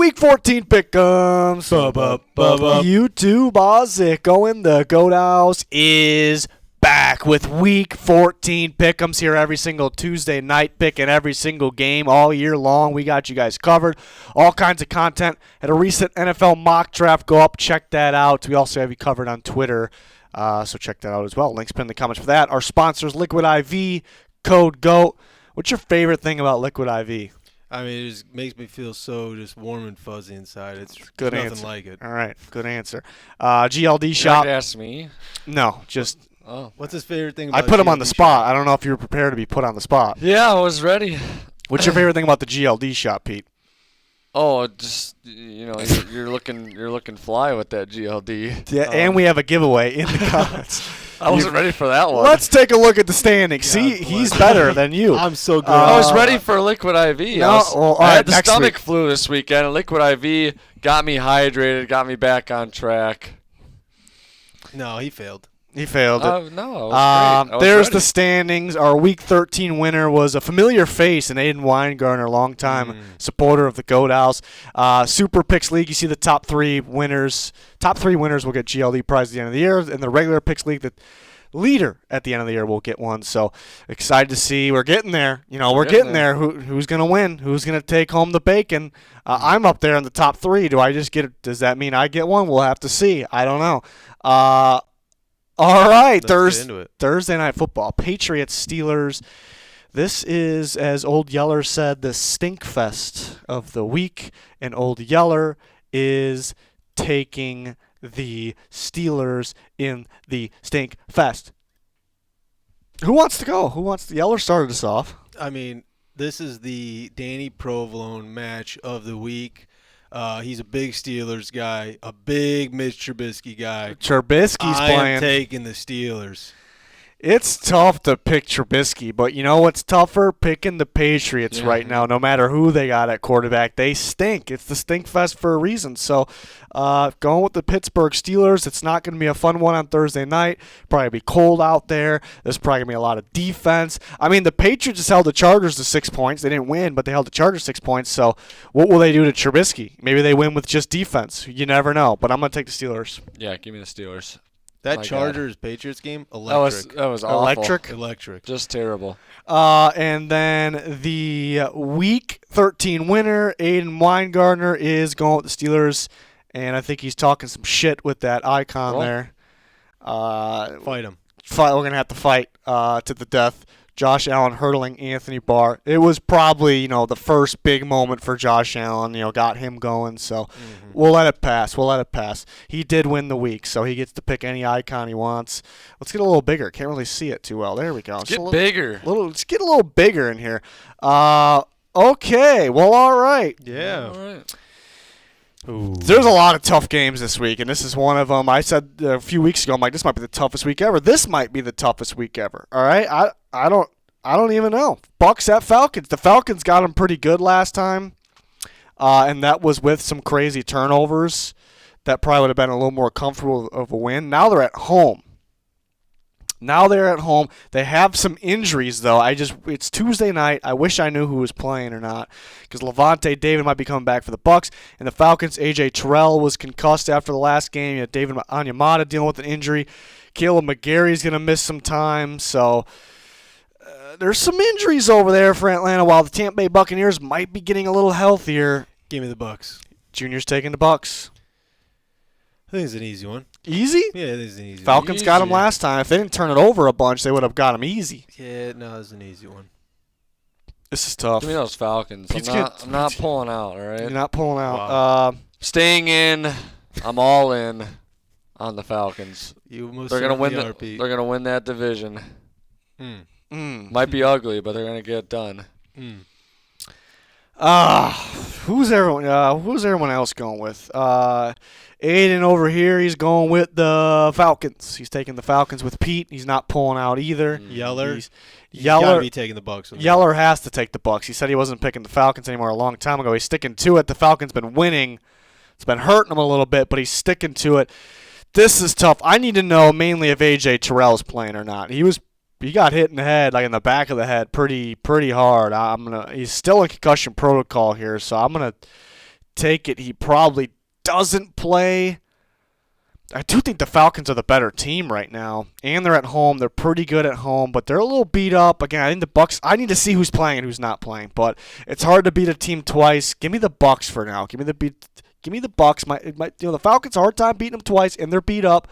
Week 14 pick'ems. YouTube Ozick going. The Goat House is back with Week 14 pick'ems here every single Tuesday night, picking every single game all year long. We got you guys covered. All kinds of content. Had a recent NFL mock draft go up. Check that out. We also have you covered on Twitter, so check that out as well. Links pinned in the comments for that. Our sponsors, Liquid IV, code GOAT. What's your favorite thing about Liquid IV? I mean, it just makes me feel so just warm and fuzzy inside. It's Good nothing answer. like it. All right, good answer. GLD You shop. ask me. No, just Oh. What's his favorite thing I about put him on the GLD spot. shop? I don't know if you were prepared to be put on the spot. Yeah, I was ready. What's your favorite thing about the GLD shop, Pete? Oh, just you're looking fly with that GLD. Yeah, and we have a giveaway in the comments. I wasn't ready for that one. Let's take a look at the standings. See, God he's bless. better than you. I'm so good. I was ready for Liquid IV. no, I, was- well, all I right, had the next stomach week. flu this weekend, and Liquid IV got me hydrated, got me back on track. No, he failed. He failed it. No, I was great. I was There's ready. the standings. Our Week 13 winner was a familiar face in Aiden Weingartner, longtime supporter of the Goat House. Super Picks League, you see the top three winners. Top three winners will get GLD prize at the end of the year. In the regular Picks League, the leader at the end of the year will get one. So excited to see. We're getting there. We're getting there. Who's going to win? Who's going to take home the bacon? I'm up there in the top three. Does that mean I get one? We'll have to see. I don't know. All right, Let's get into it. Thursday Night Football, Patriots, Steelers. This is, as Old Yeller said, the stink fest of the week, and Old Yeller is taking the Steelers in the stink fest. Who wants to go? Yeller started us off. I mean, this is the Danny Provolone match of the week. He's a big Steelers guy, a big Mitch Trubisky guy. Trubisky's I am playing. taking the Steelers. It's tough to pick Trubisky, but you know what's tougher? Picking the Patriots right now, no matter who they got at quarterback. They stink. It's the stink fest for a reason. So going with the Pittsburgh Steelers, it's not going to be a fun one on Thursday night. Probably be cold out there. There's probably going to be a lot of defense. I mean, the Patriots just held the Chargers to 6 points. They didn't win, but they held the Chargers 6 points. So what will they do to Trubisky? Maybe they win with just defense. You never know, but I'm going to take the Steelers. Yeah, give me the Steelers. That My God. Chargers-Patriots game, electric. That was awful. Electric. Just terrible. And then the Week 13 winner, Aiden Weingartner, is going with the Steelers, and I think he's talking some shit with that icon there. Fight him. We're going to have to fight to the death. Josh Allen hurdling Anthony Barr. It was probably, the first big moment for Josh Allen, got him going. So we'll let it pass. He did win the week, so he gets to pick any icon he wants. Let's get a little bigger. Can't really see it too well. There we go. Get bigger. Let's get a little bigger in here. Okay. Well, all right. Yeah. All right. There's a lot of tough games this week, and this is one of them. I said a few weeks ago, I'm like, this might be the toughest week ever. This might be the toughest week ever. All right, I don't even know. Bucks at Falcons. The Falcons got them pretty good last time, and that was with some crazy turnovers. That probably would have been a little more comfortable of a win. Now they're at home. They have some injuries, though. It's Tuesday night. I wish I knew who was playing or not, because Levante David might be coming back for the Bucks. And the Falcons, A.J. Terrell was concussed after the last game. You had David Onyemata dealing with an injury. Caleb McGarry's going to miss some time. So there's some injuries over there for Atlanta, while the Tampa Bay Buccaneers might be getting a little healthier. Give me the Bucks. Junior's taking the Bucks. I think it's an easy one. Easy? Yeah, it is an easy Falcons got him last time. If they didn't turn it over a bunch, they would have got him easy. one. Yeah, no, it's an easy one. This is tough. Give me those Falcons. I'm not pulling out, all right? You're not pulling out. Wow. Staying in. I'm all in on the Falcons. You most They're gonna win. certainly are, Pete. They're gonna win that division. Mm. Might be ugly, but they're gonna get it done. Mm. Who's everyone else going with? Aiden over here, he's going with the Falcons. He's taking the Falcons with Pete. He's not pulling out either. Yeller. He's got to Yeller be taking the Bucks. with me. Yeller has to take the Bucks. He said he wasn't picking the Falcons anymore a long time ago. He's sticking to it. The Falcons been winning. It's been hurting him a little bit, but he's sticking to it. This is tough. I need to know mainly if A.J. Terrell's playing or not. He got hit in the head, like in the back of the head, pretty hard. He's still in concussion protocol here, so I'm gonna take it he probably doesn't play. I do think the Falcons are the better team right now, and they're at home. They're pretty good at home, but they're a little beat up. Again, I think the Bucks. I need to see who's playing and who's not playing, but it's hard to beat a team twice. Give me the Bucks for now. Give me the Bucks. The Falcons hard time beating them twice, and they're beat up.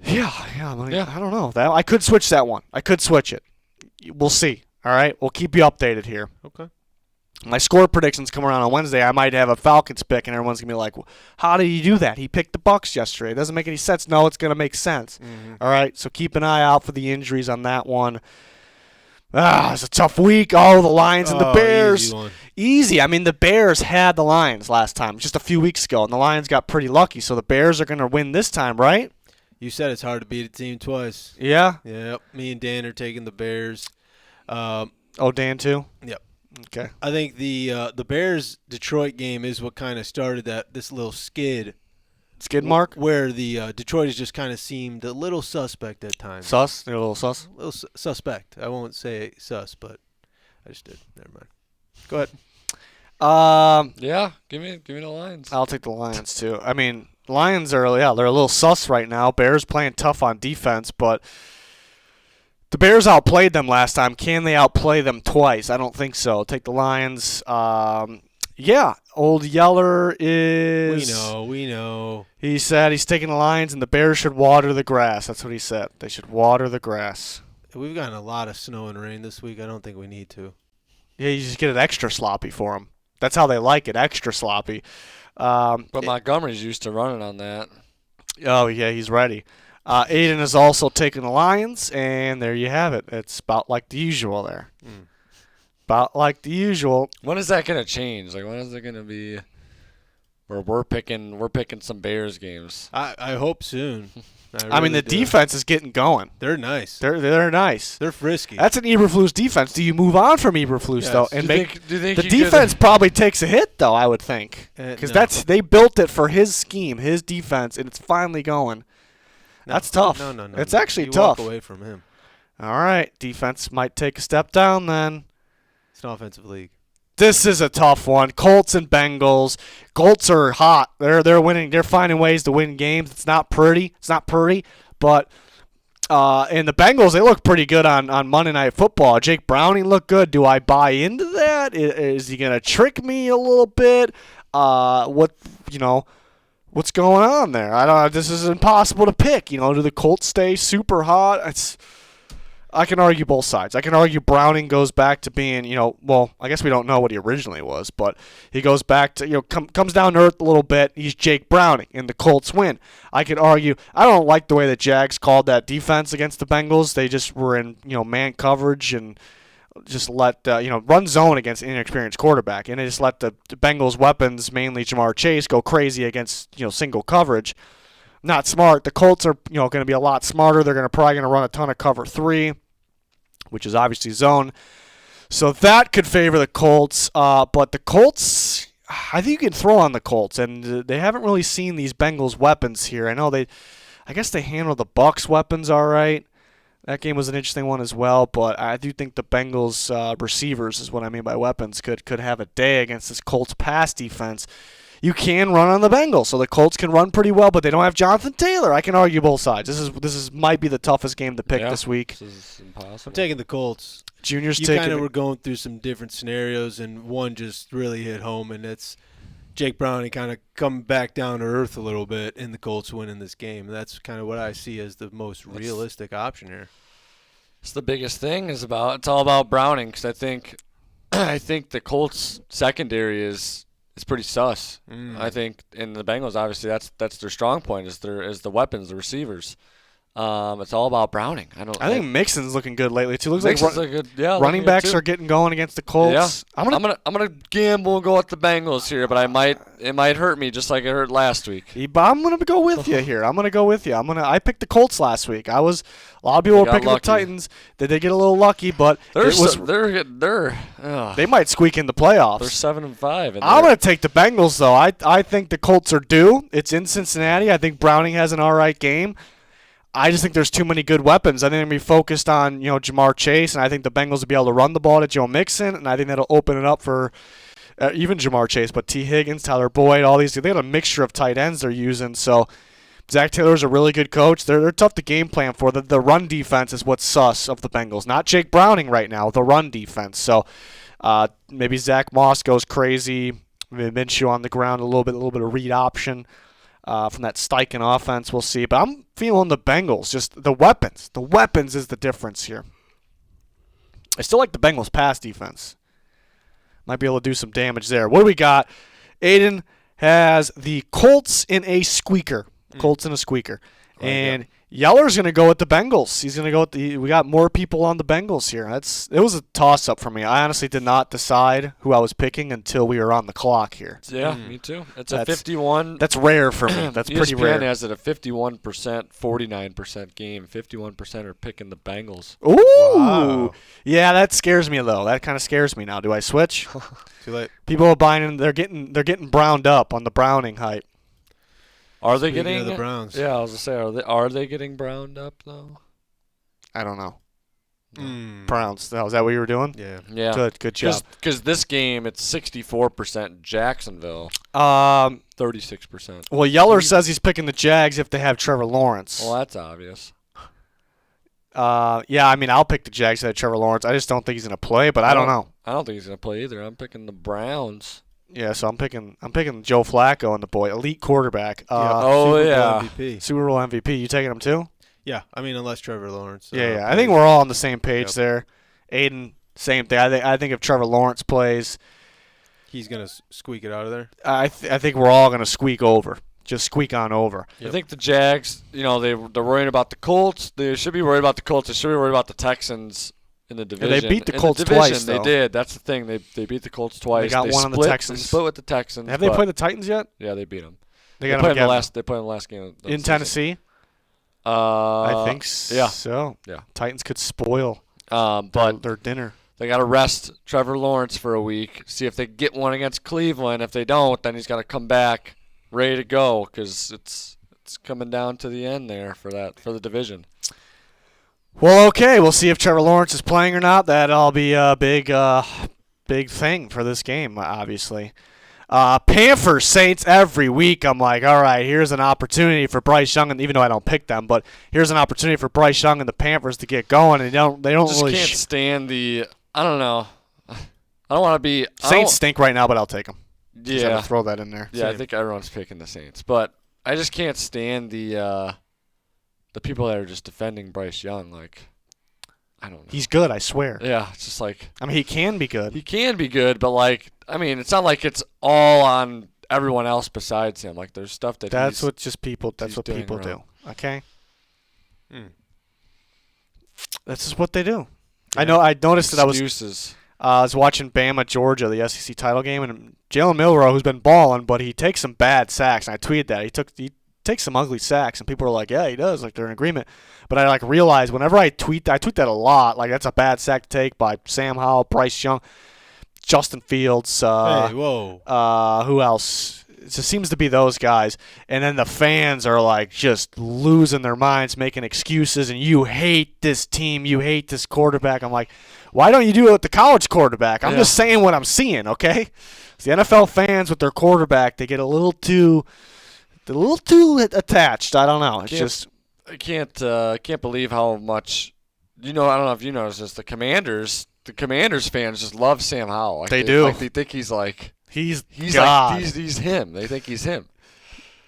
Yeah. I don't know. I could switch that one. I could switch it. We'll see. All right, we'll keep you updated here. Okay. My score predictions come around on Wednesday. I might have a Falcons pick, and everyone's gonna be like, well, "How did he do that? He picked the Bucks yesterday. It doesn't make any sense." No, it's gonna make sense. Mm-hmm. All right, so keep an eye out for the injuries on that one. It's a tough week. Oh, the Lions and the Bears. Easy. I mean, the Bears had the Lions last time, just a few weeks ago, and the Lions got pretty lucky. So the Bears are gonna win this time, right? You said it's hard to beat a team twice. Yeah. Yep. Me and Dan are taking the Bears. Dan too. Yep. Okay. I think the Bears Detroit game is what kind of started this little skid mark, where the Detroit has just kind of seemed a little suspect at times. Sus. They're a little sus. A little suspect. I won't say sus, but I just did. Never mind. Go ahead. Yeah, give me the Lions. I'll take the Lions too. I mean, Lions are they're a little sus right now. Bears playing tough on defense, but the Bears outplayed them last time. Can they outplay them twice? I don't think so. Take the Lions. Old Yeller is... We know. He said he's taking the Lions and the Bears should water the grass. That's what he said. They should water the grass. We've gotten a lot of snow and rain this week. I don't think we need to. Yeah, you just get it extra sloppy for them. That's how they like it, extra sloppy. But Montgomery's used to running on that. Oh, yeah, he's ready. Aiden is also taking the Lions, and there you have it. It's about like the usual there. About like the usual. When is that gonna change? Like, when is it gonna be where we're picking some Bears games? I hope soon. I mean, the defense is getting going. They're nice. They're nice. They're frisky. That's an Eberflus defense. Do you move on from Eberflus though, and do you think the defense probably takes a hit though? I would think because they built it for his scheme, his defense, and it's finally going. No, that's tough. No. It's actually you tough. Walk away from him. All right, defense might take a step down then. It's an offensive league. This is a tough one. Colts and Bengals. Colts are hot. They're winning. They're finding ways to win games. It's not pretty. But and the Bengals, they look pretty good on Monday Night Football. Jake Browning looked good. Do I buy into that? Is he gonna trick me a little bit? What's going on there? I don't know. This is impossible to pick. Do the Colts stay super hot? I can argue both sides. I can argue Browning goes back to being, I guess we don't know what he originally was, but he goes back to, comes down to earth a little bit. He's Jake Browning, and the Colts win. I could argue, I don't like the way the Jags called that defense against the Bengals. They just were in, man coverage and just let, run zone against an inexperienced quarterback, and they just let the Bengals' weapons, mainly Jamar Chase, go crazy against, single coverage. Not smart. The Colts are, going to be a lot smarter. They're probably going to run a ton of cover 3, which is obviously zone. So that could favor the Colts. But the Colts, I think you can throw on the Colts, and they haven't really seen these Bengals weapons here. I guess they handled the Bucs weapons all right. That game was an interesting one as well, but I do think the Bengals receivers is what I mean by weapons could have a day against this Colts pass defense. You can run on the Bengals, so the Colts can run pretty well, but they don't have Jonathan Taylor. I can argue both sides. This might be the toughest game to pick this week. This is impossible. I'm taking the Colts. Junior's you taking. kind of were going through some different scenarios, and one just really hit home, and it's Jake Browning kind of coming back down to earth a little bit, and the Colts winning this game. That's kind of what I see as the most realistic option here. It's the biggest thing. It's all about Browning, because I think the Colts secondary is pretty sus. I think in the Bengals, obviously, that's their strong point is the weapons, the receivers. It's all about Browning. I think Mixon's looking good lately too. Looks Mixon's like good. Running backs are getting going against the Colts. Yeah. I'm gonna gamble and go with the Bengals here, but it might hurt me just like it hurt last week. I'm gonna go with you here. I picked the Colts last week. A lot of people were picking the Titans. Did they get a little lucky? But they might squeak in the playoffs. They're 7-5. I'm gonna take the Bengals though. I think the Colts are due. It's in Cincinnati. I think Browning has an all right game. I just think there's too many good weapons. I think they're going to be focused on, Jamar Chase, and I think the Bengals will be able to run the ball to Joe Mixon, and I think that'll open it up for even Jamar Chase, but T. Higgins, Tyler Boyd, all these. They got a mixture of tight ends they're using. So Zach Taylor's a really good coach. They're tough to game plan for. The run defense is what's sus of the Bengals. Not Jake Browning right now, the run defense. So maybe Zach Moss goes crazy. Maybe Minshew on the ground a little bit of read option from that Steichen offense. We'll see. But I'm feeling the Bengals. Just the weapons. The weapons is the difference here. I still like the Bengals pass defense. Might be able to do some damage there. What do we got? Aiden has the Colts in a squeaker. Colts in a squeaker. And Yeller's going to go with the Bengals. He's going to go with we got more people on the Bengals here. It was a toss-up for me. I honestly did not decide who I was picking until we were on the clock here. Yeah, me too. It's a 51. That's rare for me. That's pretty rare. ESPN has it a 51%, 49% game. 51% are picking the Bengals. Ooh. Wow. Yeah, that scares me, though. That kind of scares me now. Do I switch? Too late. People are buying in. They're getting browned up on the Browning hype. Are they Speaking getting of the Browns? Yeah, I was gonna say, are they getting browned up though? I don't know. Browns. Oh, is that what you were doing? Yeah. Yeah. Good job. Because this game, it's 64% Jacksonville, 36%. Well, Yeller says he's picking the Jags if they have Trevor Lawrence. Well, that's obvious. Yeah, I mean, I'll pick the Jags if they have Trevor Lawrence. I just don't think he's going to play, but I don't know. I don't think he's gonna play either. I'm picking the Browns. Yeah, so I'm picking Joe Flacco and the boy, elite quarterback. Super Bowl yeah. MVP. Super Bowl MVP. You taking him too? Yeah, I mean, unless Trevor Lawrence. Yeah. I think we're all on the same page there. Aiden, same thing. I think if Trevor Lawrence plays, he's gonna squeak it out of there. I think we're all going to squeak over. Just squeak on over. I think the Jags, they're worrying about the Colts. They should be worried about the Colts. They should be worried about the Texans in the division. Yeah, they beat the In Colts the division, twice, They though. did. That's the thing. They beat the Colts twice. They got one on the Texans. They split with the Texans. Have they played the Titans yet? Yeah, they beat them. They They got played them in the again. last. They played in the last game of the In season. Tennessee? I think yeah. so. Yeah. Titans could spoil But their dinner. they got to rest Trevor Lawrence for a week. See if they get one against Cleveland. If they don't, then he's got to come back ready to go because it's coming down to the end there for the division. Well, okay. We'll see if Trevor Lawrence is playing or not. That'll be a big thing for this game, obviously. Panthers, Saints, every week I'm like, all right, here's an opportunity for Bryce Young, and even though I don't pick them, but here's an opportunity for Bryce Young and the Panthers to get going, and they don't Just really. can't stand the. I don't know. I don't want to be. Saints stink right now, but I'll take them. Just had Yeah. to throw that in there. Yeah, I Same. think everyone's picking the Saints, but I just can't stand the people that are just defending Bryce Young. Like, I don't know. He's good, I swear. Yeah, it's just like I mean, he can be good. he can be good, but like, I mean, it's not like it's all on everyone else besides him. Like, there's stuff that That's he's, what just people. That's he's what doing people do. wrong. Okay, Mm. that's just what they do. I know. I noticed that excuses. I was watching Bama Georgia, the SEC title game, and Jalen Milroe, who's been balling, but he takes some bad sacks. And I tweeted that he takes some ugly sacks, and people are like, "Yeah, he does." Like they're in agreement. But I like realize whenever I tweet that a lot. Like that's a bad sack to take by Sam Howell, Bryce Young, Justin Fields. Hey, whoa. Who else? It just seems to be those guys. And then the fans are like just losing their minds, making excuses, and you hate this team, you hate this quarterback. I'm like, why don't you do it with the college quarterback? I'm just saying what I'm seeing, okay? It's the NFL fans with their quarterback, they get a little too attached. I don't know. It's just I can't believe how much. I don't know if you noticed this. The Commanders fans just love Sam Howell. Like They do. Like they think he's like. he's God. God. He's him. They think he's him.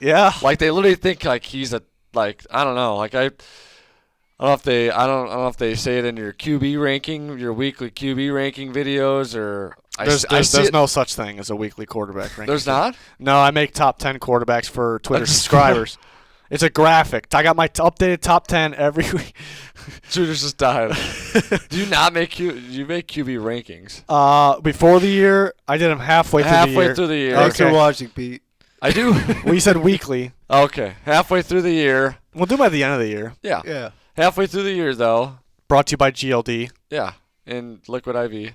Yeah. Like they literally think like he's I don't know. Like I don't know if they say it in your QB ranking, your weekly QB ranking videos, or There's no such thing as a weekly quarterback ranking. There's not? No, I make top 10 quarterbacks for Twitter subscribers. It's a graphic. I got my updated top 10 every week. Shooters just died. Do you not make you make QB rankings? Before the year, I did them halfway through the year. Thanks Okay. for watching, Pete. I do. We said weekly. Okay, halfway through the year. We'll do by the end of the year. Yeah. Yeah. Halfway through the year, though. Brought to you by GLD. Yeah, in Liquid IV.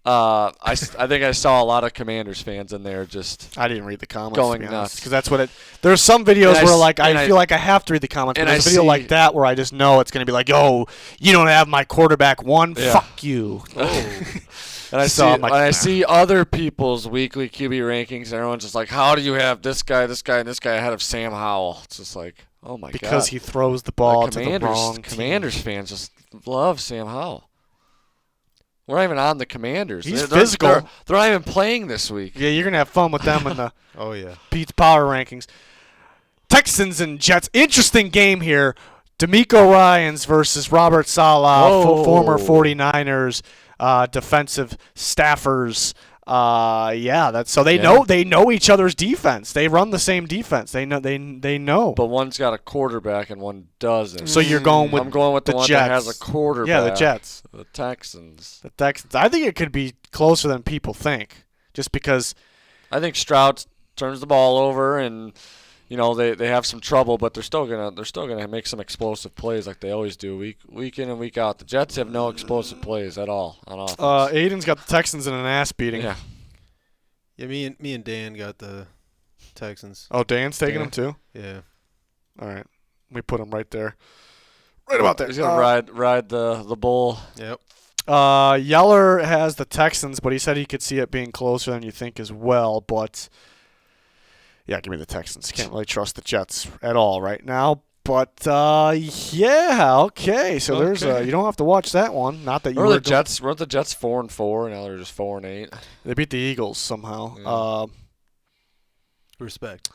I think I saw a lot of Commanders fans in there just. I didn't read the comments. Going to be nuts. because that's what it. There's some videos And where I I feel like I have to read the comments. But and there's I a video see- like that where I just know it's gonna be like, "Yo, you don't have my quarterback one. Yeah. Fuck you." Oh. And I So see I'm like, when I nah. see other people's weekly QB rankings, and everyone's just like, "How do you have this guy, and this guy ahead of Sam Howell?" It's just like, oh my god. Because he throws the ball to the Commanders, wrong team. Commanders fans just love Sam Howell. We're not even on the Commanders. He's They're physical. not even playing this week. Yeah, you're gonna have fun with them in the Oh yeah. Pete's Power Rankings. Texans and Jets. Interesting game here. D'Amico Ryans versus Robert Saleh, Whoa. former 49ers defensive staffers. So they know each other's defense. They run the same defense. They know. But one's got a quarterback and one doesn't. So you're going with I'm going with the one Jets. that has a quarterback. Yeah, the Jets. The Texans. The Texans. I think it could be closer than people think, just because. I think Stroud turns the ball over, and they have some trouble, but they're still gonna make some explosive plays like they always do week in and week out. The Jets have no explosive plays at all on offense. Aiden's got the Texans in an ass beating. Yeah. Yeah, me and Dan got the Texans. Oh, Dan's taking Yeah. them too. Yeah. All right, we put him right there, right about there. He's gonna ride the bull. Yep. Yeller has the Texans, but he said he could see it being closer than you think as well. But yeah, give me the Texans. Can't really trust the Jets at all right now. But yeah, okay. So there's you don't have to watch that one. Not that you Weren't were the Jets 4-4, and now they're just 4-8. They beat the Eagles somehow. Yeah. Respect.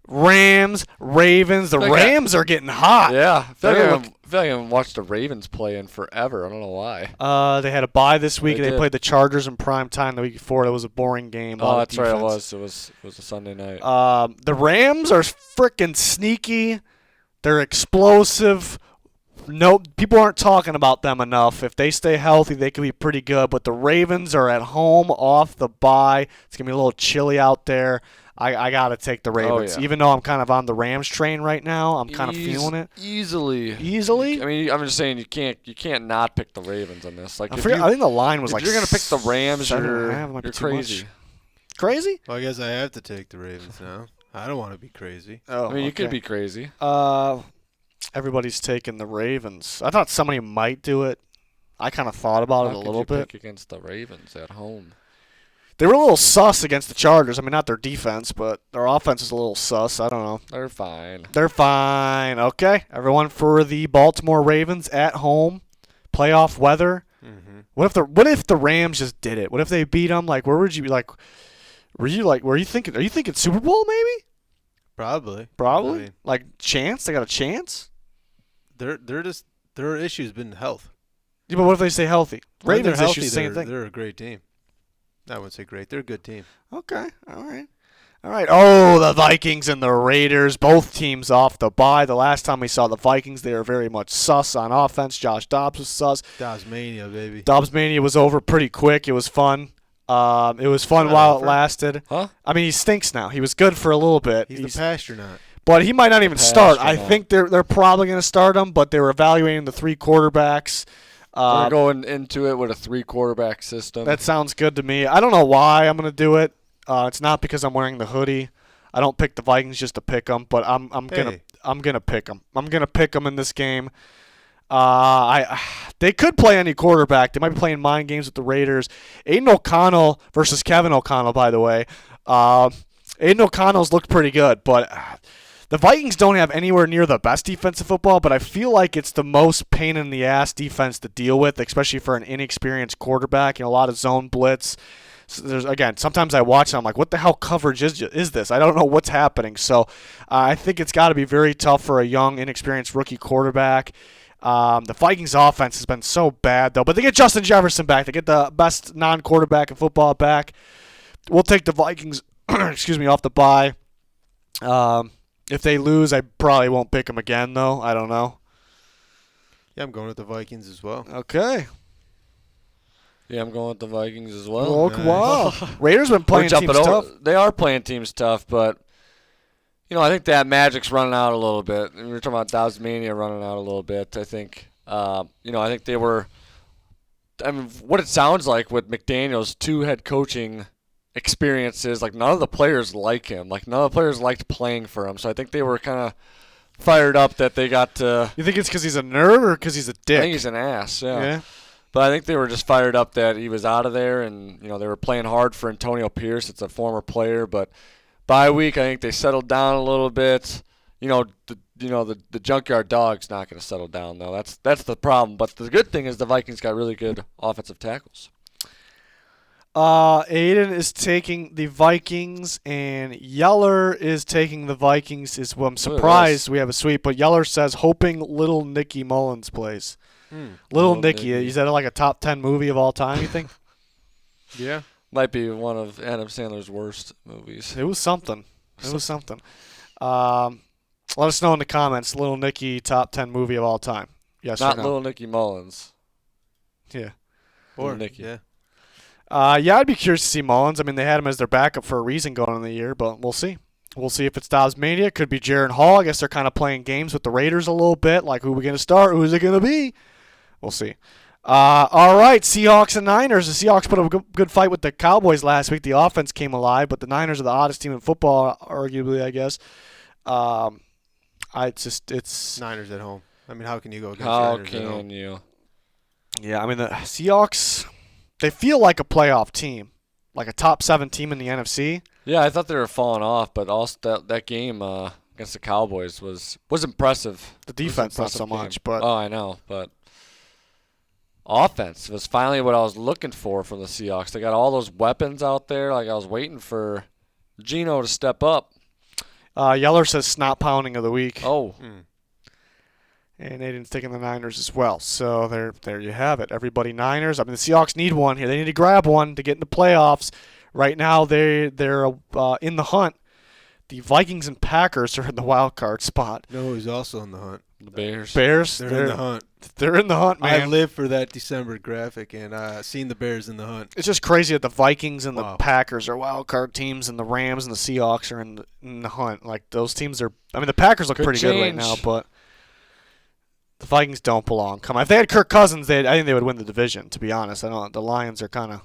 Rams, Ravens. The Okay. Rams are getting hot. Yeah, I feel They're like I haven't watched the Ravens play in forever. I don't know why. They had a bye this week. They They did. played the Chargers in prime time the week before. It was a boring game. Oh, that's right. It was a Sunday night. The Rams are freaking sneaky. They're explosive. No, people aren't talking about them enough. If they stay healthy, they could be pretty good. But the Ravens are at home off the bye. It's gonna be a little chilly out there. I gotta take the Ravens, yeah. even though I'm kind of on the Rams train right now. I'm kind of feeling it Easily. easily. I mean, I'm just saying you can't not pick the Ravens on this. Like, I if think the line was if like you're gonna pick the Rams, 7.5, might be you're too much. crazy. Crazy? Well, I guess I have to take the Ravens now. I don't want to be crazy. Oh, I mean, you could okay. be crazy. Everybody's taking the Ravens. I thought somebody might do it. I kind of thought about it How a could little you bit. pick against the Ravens at home. They were a little sus against the Chargers. I mean, not their defense, but their offense is a little sus. I don't know. They're fine. They're fine. Okay. Everyone for the Baltimore Ravens at home. Playoff weather. Mm-hmm. What if the Rams just did it? What if they beat them? Like, where would you be like? Are you thinking Super Bowl maybe? Probably. Probably. I mean, Like chance? They got a chance? their issue's been health. Yeah, but what if they stay healthy? When they're Ravens healthy, issues same they're- thing. They're a great team. I wouldn't say great. They're a good team. Okay. All right. All right. Oh, the Vikings and the Raiders, both teams off the bye. The last time we saw the Vikings, they were very much sus on offense. Josh Dobbs was sus. Tasmania, baby. Dobbs mania was over pretty quick. It was fun. It was fun Not while over. it lasted. Huh? I mean, he stinks now. He was good for a little bit. He's the pastronaut. But he might not even start. I Pastronaut. think they're probably going to start him, but they were evaluating the three quarterbacks. We're going into it with a 3-quarterback system. That sounds good to me. I don't know why I'm going to do it. It's not because I'm wearing the hoodie. I don't pick the Vikings just to pick them, but I'm gonna pick them. I'm gonna pick them in this game. They could play any quarterback. They might be playing mind games with the Raiders. Aiden O'Connell versus Kevin O'Connell, by the way. Aiden O'Connell's looked pretty good, but the Vikings don't have anywhere near the best defensive football, but I feel like it's the most pain in the ass defense to deal with, especially for an inexperienced quarterback. A lot of zone blitz. So sometimes I watch and I'm like, what the hell coverage is this? I don't know what's happening. So I think it's got to be very tough for a young, inexperienced rookie quarterback. The Vikings offense has been so bad, though. But they get Justin Jefferson back. They get the best non-quarterback in football back. We'll take the Vikings off the bye. If they lose, I probably won't pick them again, though. I don't know. Yeah, I'm going with the Vikings as well. Okay. Yeah, I'm going with the Vikings as well. Wow. Raiders been playing We're teams jumping tough. over. They are playing teams tough, but I think that magic's running out a little bit. And we were talking about Tasmania running out a little bit. I think, I think they were. I mean, what it sounds like with McDaniel's 2 head coaching experiences, like none of the players like him. Like none of the players liked playing for him. So I think they were kind of fired up that they got to. You think it's because he's a nerd or because he's a dick? I think he's an ass. Yeah. But I think they were just fired up that he was out of there, and they were playing hard for Antonio Pierce. It's a former player, but bye week I think they settled down a little bit. The junkyard dog's not going to settle down though. That's the problem. But the good thing is the Vikings got really good offensive tackles. Aiden is taking the Vikings, and Yeller is taking the Vikings. I'm surprised we have a sweep, but Yeller says hoping Little Nicky Mullins plays. Little Nicky, is that like a top 10 movie of all time, you think? Yeah. Might be one of Adam Sandler's worst movies. It was something. Let us know in the comments, Little Nicky, top 10 movie of all time. Yes Not or no? Little Nicky Mullins. Yeah. Or Nicky. Yeah. I'd be curious to see Mullins. I mean, they had him as their backup for a reason going into the year, but we'll see. We'll see if it's Dobbs Mania. Could be Jaron Hall. I guess they're kind of playing games with the Raiders a little bit, like who are we going to start? Who's it going to be? We'll see. All right, Seahawks and Niners. The Seahawks put up a good fight with the Cowboys last week. The offense came alive, but the Niners are the oddest team in football, arguably, I guess. It's Niners at home. I mean, how can you go against How Niners at home? can you? Yeah, I mean, the Seahawks, they feel like a playoff team, like a top 7 team in the NFC. Yeah, I thought they were falling off, but also that game against the Cowboys was impressive. The defense not so much, but oh, I know, but offense was finally what I was looking for from the Seahawks. They got all those weapons out there. Like I was waiting for Geno to step up. Yeller says snot pounding of the week. Oh. And Aiden's taking the Niners as well. So there you have it. Everybody Niners. I mean, the Seahawks need one here. They need to grab one to get in the playoffs. Right now, they're in the hunt. The Vikings and Packers are in the wild card spot. No, he's also in the hunt. The Bears. They're in the hunt. They're in the hunt, man. I live for that December graphic, and seen the Bears in the hunt. It's just crazy that the Vikings and the Wow. Packers are wild card teams, and the Rams and the Seahawks are in the hunt. Like those teams are. I mean, the Packers look Could pretty good right change. now, but the Vikings don't belong. Come on, if they had Kirk Cousins, I think they would win the division. To be honest, I know the Lions are kind of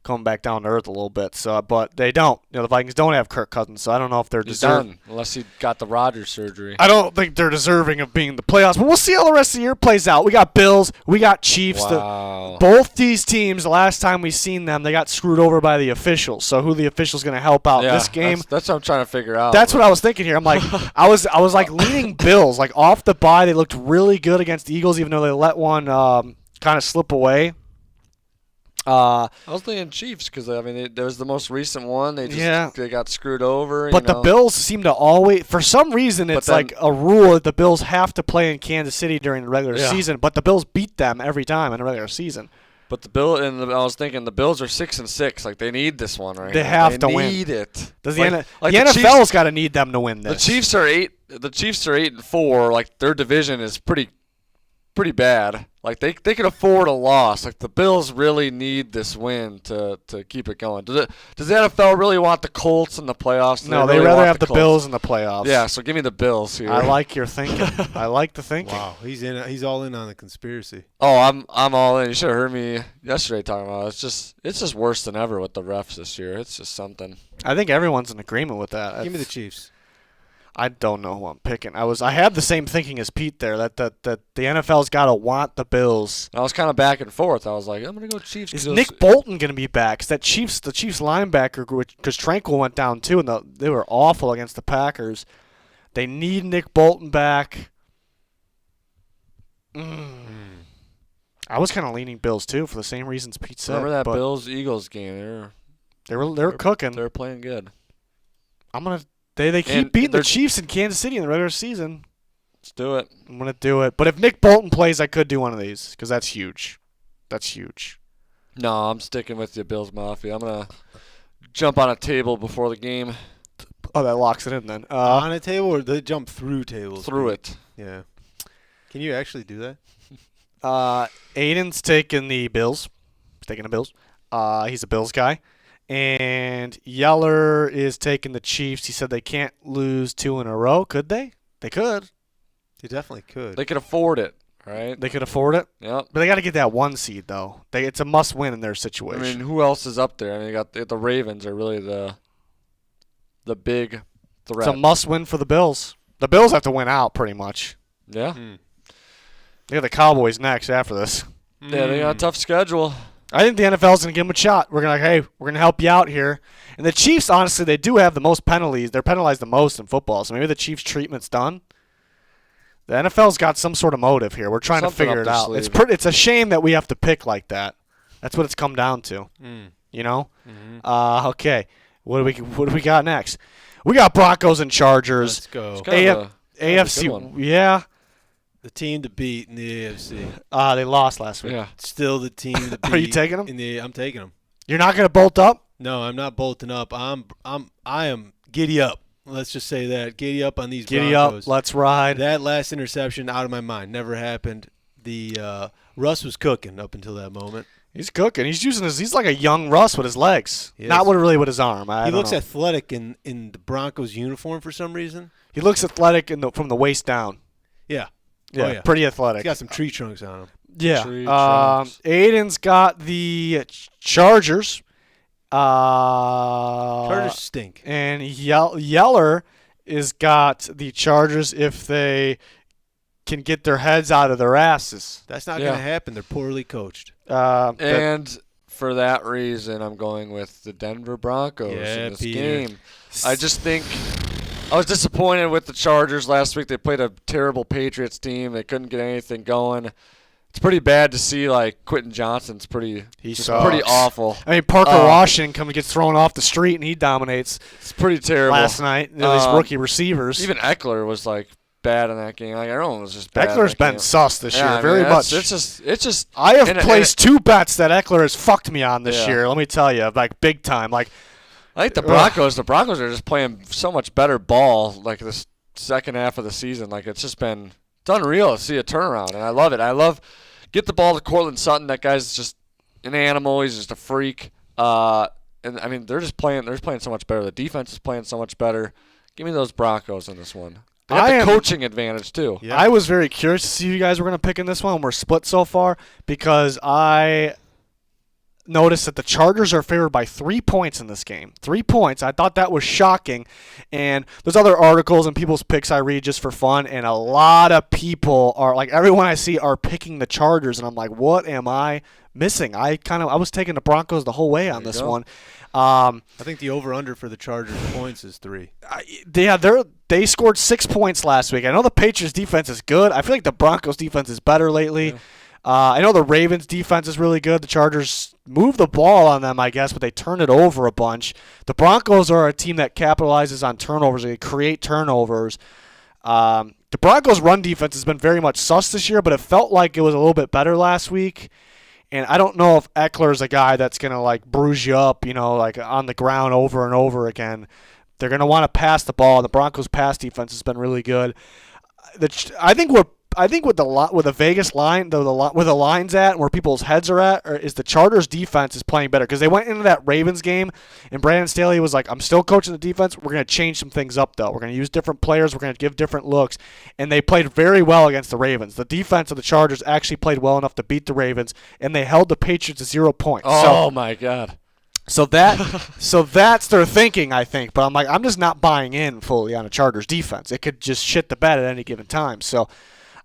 coming back down to earth a little bit. So, but they don't. The Vikings don't have Kirk Cousins, so I don't know if they're He's deserving. done, unless he got the Rodgers surgery. I don't think they're deserving of being in the playoffs, but we'll see how the rest of the year plays out. We got Bills, we got Chiefs. Wow. Both these teams, the last time we seen them, they got screwed over by the officials. So who the officials going to help out this game? That's what I'm trying to figure out. That's what I was thinking here. I'm like, I was like leaning Bills. Like off the bye, they looked really good against the Eagles, even though they let one kind of slip away. I was thinking Chiefs because that was the most recent one. They got screwed over. But the Bills seem to always, for some reason, it's like a rule that the Bills have to play in Kansas City during the regular season. But the Bills beat them every time in the regular season. But I was thinking the Bills are 6-6. Like they need this one right They now. have to win. They need it. Does the the NFL's got to need them to win this? The Chiefs are 8-4. Like their division is pretty bad. Like they can afford a loss. Like the Bills really need this win to keep it going. Does the NFL really want the Colts in the playoffs? No, they rather have the Bills in the playoffs. Yeah, so give me the Bills here. I like your thinking. I like the thinking. Wow, he's all in on the conspiracy. Oh, I'm all in. You should have heard me yesterday talking about it. It's just worse than ever with the refs this year. It's just something. I think everyone's in agreement with that. Give me the Chiefs. I don't know who I'm picking. I had the same thinking as Pete there that the NFL's got to want the Bills. I was kind of back and forth. I was like, I'm gonna go Chiefs. Is Nick Bolton gonna be back? 'Cause the Chiefs linebacker, because Tranquil went down too, and they were awful against the Packers. They need Nick Bolton back. I was kind of leaning Bills too for the same reasons Pete said. Remember that Bills-Eagles game? They were cooking. They were playing good. They keep beating the they're- Chiefs in Kansas City in the regular season. Let's do it. I'm going to do it. But if Nick Bolton plays, I could do one of these because that's huge. That's huge. No, I'm sticking with you, Bills Mafia. I'm gonna jump on a table before the game. Oh, that locks it in then. On a table, or they jump through tables? Through it. Yeah. Can you actually do that? Aiden's taking the Bills. He's taking the Bills. He's a Bills guy. And Yeller is taking the Chiefs. He said they can't lose 2 in a row. Could they? They could. You definitely could. They could afford it, right? They could afford it. Yep. But they got to get that 1 seed, though. It's a must-win in their I situation. mean, who else is up there? I mean, the Ravens are really the big threat. It's a must-win for the Bills. The Bills have to win out, pretty much. Yeah. They got the Cowboys next after this. Yeah, they got a tough schedule. I think the NFL's going to give them a shot. We're going to, hey, we're going to help you out here. And the Chiefs, honestly, they do have the most penalties. They're penalized the most in football. So maybe the Chiefs' treatment's done. The NFL's got some sort of motive here. We're trying to Something figure up it their out. sleeve. It's a shame that we have to pick like that. That's what it's come down to. You know? Okay. What do we got next? We got Broncos and Chargers. Let's go. It's kind of a good AFC. one. Yeah. The team to beat in the AFC. They lost last week. Yeah. Still the team to beat. Are you taking them? I'm taking them. You're not going to bolt up? No, I'm not bolting up. I am giddy up. Let's just say that. Giddy up on these Giddy Broncos. up. Let's ride. That last interception out of my mind. Never happened. The Russ was cooking up until that moment. He's cooking. He's like a young Russ with his legs. He is. Not really with his arm. He looks athletic in the Broncos uniform for some reason. He looks athletic from the waist down. Yeah. Yeah, Oh, yeah. pretty He's athletic. got some tree trunks on him. Yeah. Tree trunks. Aiden's got the Chargers. Chargers stink. And Yeller is got the Chargers if they can get their heads out of their asses. That's not Yeah. going to happen. They're poorly coached. And for that reason, I'm going with the Denver Broncos Yeah, in this Peter. game. I just think I was disappointed with the Chargers last week. They played a terrible Patriots team. They couldn't get anything going. It's pretty bad to see, like, Quentin Johnson's pretty awful. I mean, Parker Washington gets thrown off the street and he dominates It's pretty terrible. last night. These rookie receivers. Even Eckler was, like, bad in that game. Like, everyone was just bad. Eckler's in that been game. sus this year, I mean, very much. It's just. I have and- placed 2 bets that Eckler has fucked me on this Yeah. year. Let me tell you, like big time. Like I think the Broncos. The Broncos are just playing so much better ball. Like this second half of the season. Like it's unreal to see a turnaround, and I love it. I love get the ball to Cortland Sutton. That guy's just an animal. He's just a freak. And I mean, they're playing so much better. The defense is playing so much better. Give me those Broncos in this one. They got the coaching advantage too. Yeah. I was very curious to see who you guys were going to pick in this one. We're split so far because I noticed that the Chargers are favored by 3 points in this game. 3 points. I thought that was shocking. And there's other articles and people's picks I read just for fun, and a lot of people are like everyone I see are picking the Chargers, and I'm like, what am I missing? I was taking the Broncos the whole way on There you this go. one. I think the over-under for the Chargers points is 3. They scored 6 points last week. I know the Patriots defense is good. I feel like the Broncos defense is better lately. Yeah. I know the Ravens defense is really good. The Chargers moved the ball on them, I guess, but they turned it over a bunch. The Broncos are a team that capitalizes on turnovers. They create turnovers. The Broncos' run defense has been very much sus this year, but it felt like it was a little bit better last week. And I don't know if Eckler's a guy that's going to, like, bruise you up, like on the ground over and over again. They're going to want to pass the ball. The Broncos' pass defense has been really good. I think with the Vegas line, where the line's at, and where people's heads are at, is the Chargers' defense is playing better because they went into that Ravens game, and Brandon Staley was like, "I'm still coaching the defense. We're going to change some things up, though. We're going to use different players. We're going to give different looks." And they played very well against the Ravens. The defense of the Chargers actually played well enough to beat the Ravens, and they held the Patriots to 0 points. Oh my God. So that's their thinking, I think. But I'm just not buying in fully on a Chargers defense. It could just shit the bed at any given time. So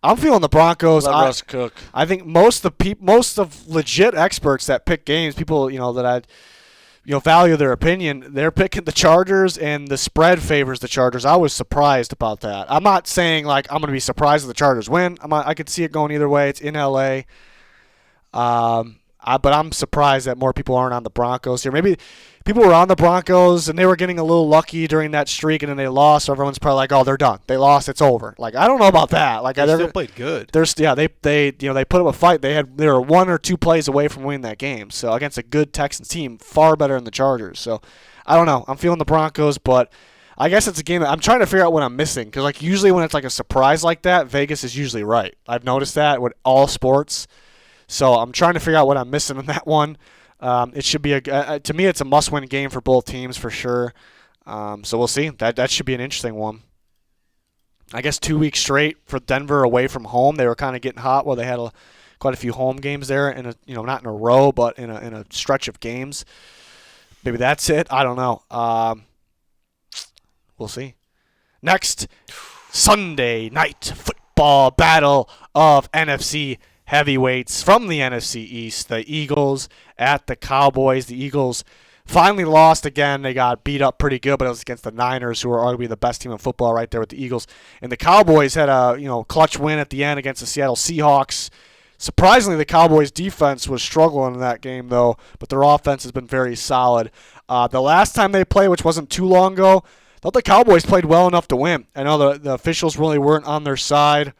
I'm feeling the Broncos. Let Russ cook. I think most of legit experts that pick games, people that I value their opinion, they're picking the Chargers, and the spread favors the Chargers. I was surprised about that. I'm not saying like I'm going to be surprised if the Chargers win. I could see it going either way. It's in LA. But I'm surprised that more people aren't on the Broncos here. Maybe people were on the Broncos and they were getting a little lucky during that streak, and then they lost. So everyone's probably like, "Oh, they're done. They lost. It's over." Like I don't know about that. Like They still played good. They put up a fight. They were 1 or 2 plays away from winning that game. So against a good Texans team, far better than the Chargers. So I don't know. I'm feeling the Broncos, but I guess it's a game that I'm trying to figure out what I'm missing, because like usually when it's like a surprise like that, Vegas is usually right. I've noticed that with all sports. So I'm trying to figure out what I'm missing in that one. It should be to me, it's a must-win game for both teams for sure. So we'll see. That should be an interesting one. I guess 2 weeks straight for Denver away from home. They were kind of getting hot. Well, they had quite a few home games there, in not in a row, but in a stretch of games. Maybe that's it. I don't know. We'll see. Next, Sunday night football battle of NFC heavyweights from the NFC East, the Eagles at the Cowboys. The Eagles finally lost again. They got beat up pretty good, but it was against the Niners, who are arguably the best team in football right there with the Eagles. And the Cowboys had a clutch win at the end against the Seattle Seahawks. Surprisingly, the Cowboys' defense was struggling in that game, though, but their offense has been very solid. The last time they played, which wasn't too long ago, I thought the Cowboys played well enough to win. I know the officials really weren't on their side,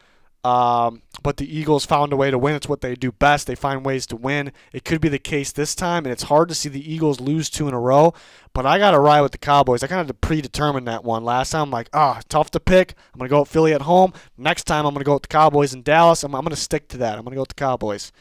but the Eagles found a way to win. It's what they do best. They find ways to win. It could be the case this time, and it's hard to see the Eagles lose 2 in a row, but I got to ride with the Cowboys. I kind of predetermined that one. Last time, I'm like, tough to pick. I'm going to go with Philly at home. Next time, I'm going to go with the Cowboys in Dallas. I'm going to stick to that. I'm going to go with the Cowboys.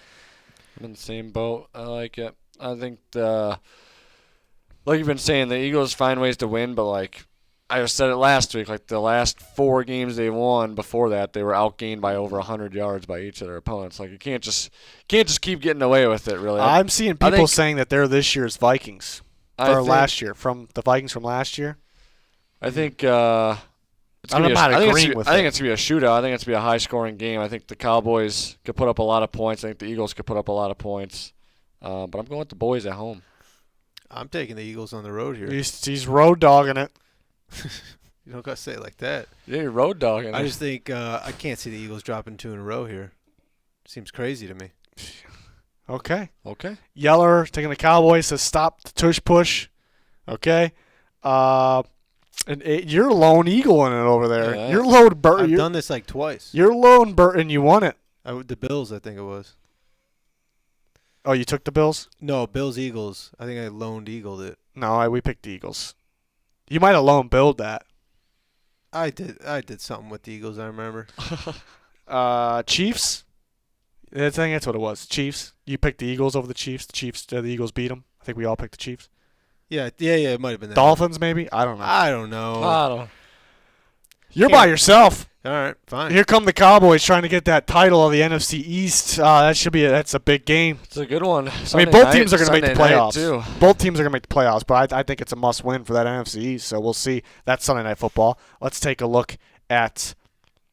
I'm in the same boat. I like it. I think like you've been saying, the Eagles find ways to win, but like I said it last week, like the last 4 games they won before that, they were outgained by over 100 yards by each of their opponents. Like you can't just keep getting away with it, really. I'm seeing people saying that they're this year's Vikings last year, from the Vikings from last year. I think I think it's going to be a shootout. I think it's going to be a high-scoring game. I think the Cowboys could put up a lot of points. I think the Eagles could put up a lot of points. But I'm going with the boys at home. I'm taking the Eagles on the road here. He's road dogging it. You don't got to say it like that. Yeah, you're road dogging. I just think I can't see the Eagles dropping 2 in a row here. Seems crazy to me. Okay. Yeller taking the Cowboys says stop the tush push. Okay. You're lone eagle in it over there. Yeah. You're lone Burton. I've done this like twice. You're lone Burton. You won it. The Bills, I think it was. Oh, you took the Bills? No, Bills Eagles. I think I loaned eagled it. No, we picked the Eagles. You might have lone billed that. I did something with the Eagles, I remember. Chiefs? I think that's what it was. Chiefs. You picked the Eagles over the Chiefs. The Eagles beat them. I think we all picked the Chiefs. Yeah, it might have been that. Dolphins, maybe? I don't know. I don't know. You're by yourself. All right, fine. Here come the Cowboys trying to get that title of the NFC East. That's a big game. It's a good one. Both teams are going to make the playoffs. Too. Both teams are going to make the playoffs, but I think it's a must-win for that NFC East. So we'll see. That's Sunday Night Football. Let's take a look at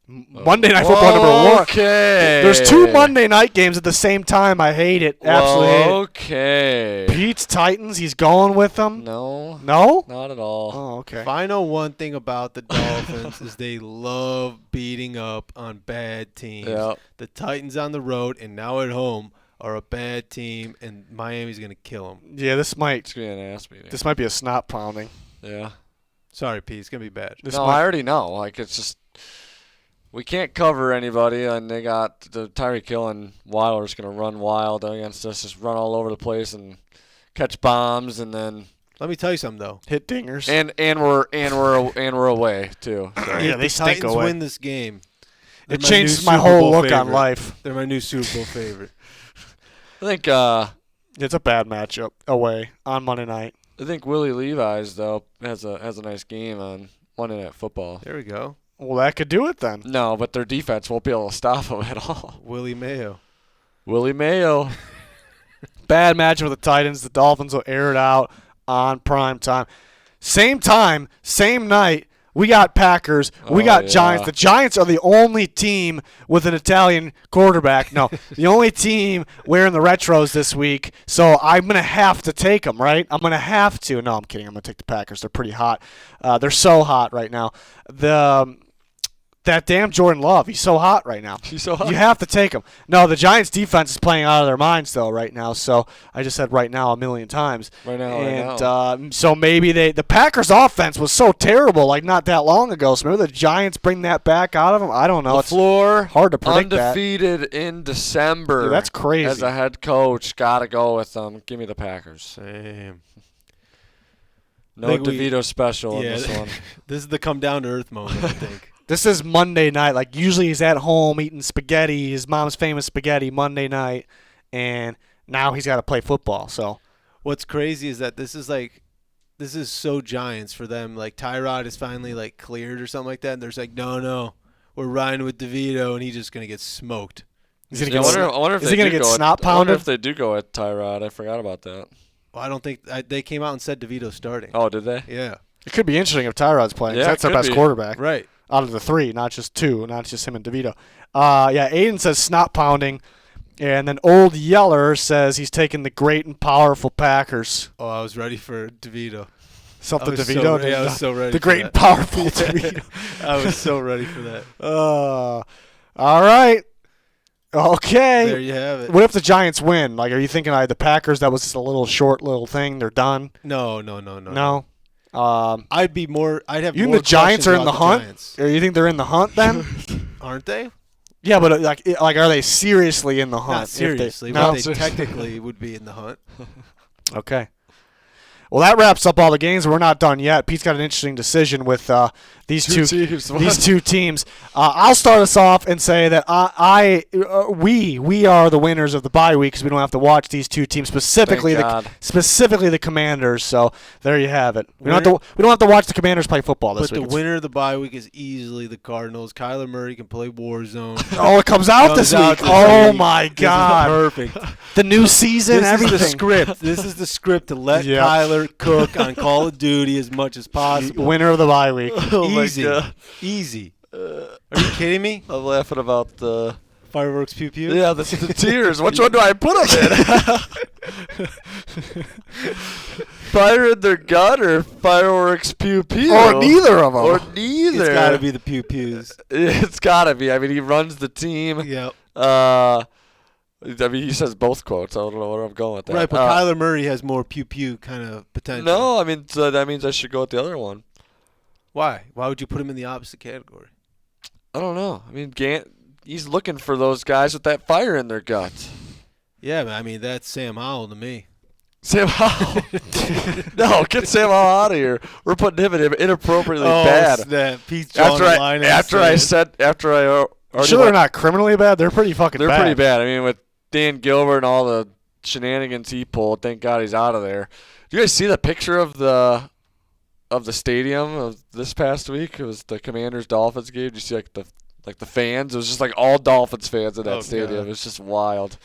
Monday Night Football number 1. Okay. There's 2 Monday night games at the same time. I hate it. Absolutely hate it. Okay. Pete's Titans. He's going with them. No. No? Not at all. Oh, okay. If I know one thing about the Dolphins is they love beating up on bad teams. Yep. The Titans on the road and now at home are a bad team, and Miami's going to kill them. Yeah, this might It's going to be an ass beating. This might be a snot pounding. Yeah. Sorry, Pete. It's going to be bad. I already know. Like, it's just we can't cover anybody, and they got the Tyreek Hill and Wilder's going to run wild against us, just run all over the place and catch bombs, and then let me tell you something though. Hit dingers. And we're away too. So. Yeah, they the stink Titans away. win this game. It changes my whole look on life. They're my new Super Bowl favorite. I think it's a bad matchup away on Monday night. I think Willie Levi's though has a nice game on Monday Night Football. There we go. Well, that could do it then. No, but their defense won't be able to stop him at all. Willie Mayo. Willie Mayo. Bad matchup with the Titans. The Dolphins will air it out on prime time. Same night. We got Packers. We got Giants. The Giants are the only team with an Italian quarterback. No, the only team wearing the retros this week. So I'm going to have to take them, right? I'm going to have to. No, I'm kidding. I'm going to take the Packers. They're pretty hot. They're so hot right now. That damn Jordan Love, he's so hot right now. He's so hot. You have to take him. No, the Giants' defense is playing out of their minds, though, right now. So I just said right now a million times. Right now. And so maybe the Packers' offense was so terrible, like not that long ago. So maybe the Giants bring that back out of them. I don't know. LaFleur, hard to predict undefeated in December. Dude, that's crazy. As a head coach, gotta go with them. Give me the Packers. Same. No DeVito special in this one. This is the come down to earth moment, I think. This is Monday night. Like, usually he's at home eating spaghetti, his mom's famous spaghetti Monday night, and now he's got to play football. So what's crazy is that this is so Giants for them. Like, Tyrod is finally, like, cleared or something like that, and there's like, no, we're riding with DeVito, and he's just going to get smoked. Is he going to get snot pounded? I wonder if they do go at Tyrod. I forgot about that. Well, I don't think they came out and said DeVito's starting. Oh, did they? Yeah. It could be interesting if Tyrod's playing. Yeah, that's their best quarterback. Right. Out of the 3, not just 2, not just him and DeVito. Aiden says snot pounding. And then Old Yeller says he's taking the great and powerful Packers. Oh, I was ready for DeVito. Something I was DeVito. I was so ready. The for great that. and powerful Yeah. DeVito. I was so ready for that. All right. Okay. There you have it. What if the Giants win? Like, are you thinking the Packers, that was just a little short little thing, they're done? No. No? I'd be more. I'd have. You think more the Giants questions are in about the hunt? Giants. Or you think they're in the hunt then? Aren't they? Yeah, but like, are they seriously in the hunt? Not If they- seriously, no? but they technically would be in the hunt. Okay. Well, that wraps up all the games. We're not done yet. Pete's got an interesting decision with these two teams. these two teams. I'll start us off and say that we are the winners of the bye week because we don't have to watch these two teams, specifically Thank the Commanders. So there you have it. We don't have to watch the Commanders play football this But week. the winner of the bye week is easily the Cardinals. Kyler Murray can play Warzone. Oh, it comes out this week. Oh my God! Perfect. The new season, This everything. is the script. This is the script to let Yeah. Kyler cook on Call of Duty as much as possible. Winner of the bye week. Oh my Easy. God. Easy. Are you kidding me? I'm laughing about the Fireworks pew pew? the tears. Which one do I put them in? Fire in their gut or fireworks pew pew? Or neither of them. Or neither. It's got to be the pew pews. It's gotta be. I mean, he runs the team. Yep. I mean, he says both quotes. I don't know where I'm going with that. Right, but Kyler Murray has more pew pew kind of potential. No, I mean, so that means I should go with the other one. Why? Why would you put him in the opposite category? I don't know. I mean, he's looking for those guys with that fire in their guts. Yeah, but I mean, that's Sam Howell to me. Sam Howell. No, get Sam Howell out of here. We're putting him in inappropriately Oh, bad. snap. Pete's drawing the line. After I already Sure, they're went- not criminally bad. They're pretty fucking They're bad. pretty bad. I mean, with Dan Gilbert and all the shenanigans he pulled, thank God he's out of there. Do you guys see the picture of the stadium of this past week? It was the Commanders Dolphins game. Did you see like the fans? It was just like all Dolphins fans in that Oh, stadium. God. It was just wild.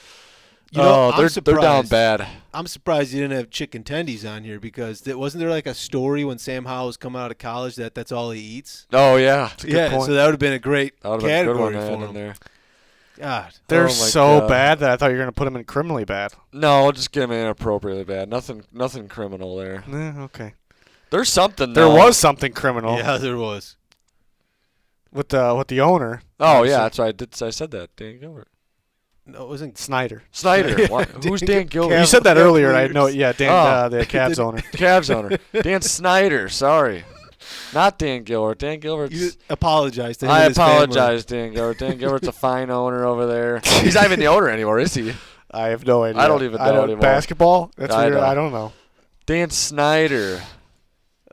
You know, I'm they're down surprised. bad. I'm surprised you didn't have chicken tendies on here because wasn't there like a story when Sam Howell was coming out of college that's all he eats? Oh yeah, Yeah, point. so that would have been a great that would have been a good category one to add for in him. there. God. They're Oh, my so God. bad that I thought you were going to put them in criminally bad. No, just get him inappropriately bad. Nothing criminal there. Okay. There's something. There though. was something criminal Yeah, there was. with the owner, Oh yeah, that's right. I said that. Dan Gilbert. No, it wasn't. Snyder. Snyder. Why- Who's Dan Gilbert? You said that Cavs earlier. I leaders. know. Yeah, Dan, Oh. the Cavs owner. Cavs owner. Dan Snyder. Sorry. Not Dan Gilbert. Dan Gilbert's. You apologize to him. I and his family. apologize, Dan Gilbert. Dan Gilbert's a fine owner over there. He's not even the owner anymore, is he? I have no idea. I don't even know anymore. Basketball? That's I weird. know. I don't know. Dan Snyder.